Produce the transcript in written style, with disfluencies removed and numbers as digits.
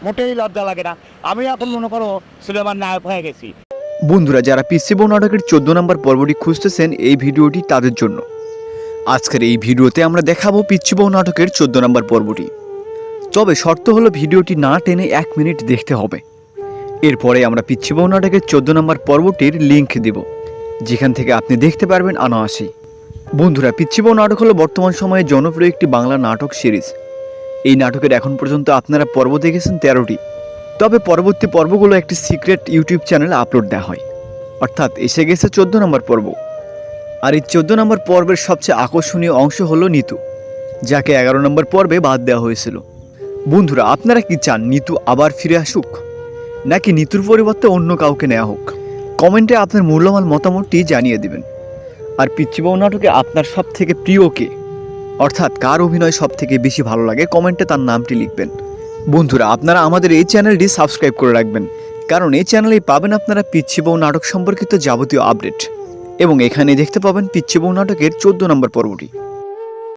মোটেই লজ্জা লাগে না। আমি এখন মনে করো সিনেমার নায়ক হয়ে গেছি। বন্ধুরা, যারা পিসি বউ নাটকের 14 নম্বর পর্বটি খুঁজতেছেন, এই ভিডিওটি তাদের জন্য। আজকের এই ভিডিওতে আমরা দেখাবো পিচ্চি বউ নাটকের 14 নম্বর পর্বটি। তবে শর্ত হলো ভিডিওটি না টেনে 1 মিনিট দেখতে হবে। এরপরে আমরা পিচ্চি বউ নাটকের 14 নম্বর পর্বটির লিঙ্ক দেব, যেখান থেকে আপনি দেখতে পারবেন অনায়াসেই। বন্ধুরা, পিচ্চি বউ নাটক হলো বর্তমান সময়ে জনপ্রিয় একটি বাংলা নাটক সিরিজ। এই নাটকের এখন পর্যন্ত আপনারা পর্ব দেখেছেন 13টি। তবে পরবর্তী পর্বগুলো একটি সিক্রেট ইউটিউব চ্যানেলে আপলোড দেওয়া হয়, অর্থাৎ এসে গেছে 14 নম্বর পর্ব। আর এই 14 নম্বর পর্বের সবচেয়ে আকর্ষণীয় অংশ হলো নিতু, যাকে 11 নম্বর পর্বে বাদ দেওয়া হয়েছিল। বন্ধুরা, আপনারা কি চান নিতু আবার ফিরে আসুক, নাকি নিতুর পরিবর্তে অন্য কাউকে নেওয়া হোক? কমেন্টে আপনার মূল্যবান মতামতটি জানিয়ে দিবেন। আর পিচ্চি বউ নাটকে আপনার সব থেকে প্রিয় কে, অর্থাৎ কার অভিনয় সব থেকে বেশি ভালো লাগে, কমেন্টে তার নামটি লিখবেন। বন্ধুরা, আপনারা আমাদের এই চ্যানেলটি সাবস্ক্রাইব করে রাখবেন, কারণ এই চ্যানেলেই পাবেন আপনারা পিচ্চি বউ নাটক সম্পর্কিত যাবতীয় আপডেট, এবং এখানে দেখতে পাবেন পিচ্চি বউ নাটকের 14 নম্বর পর্বটি।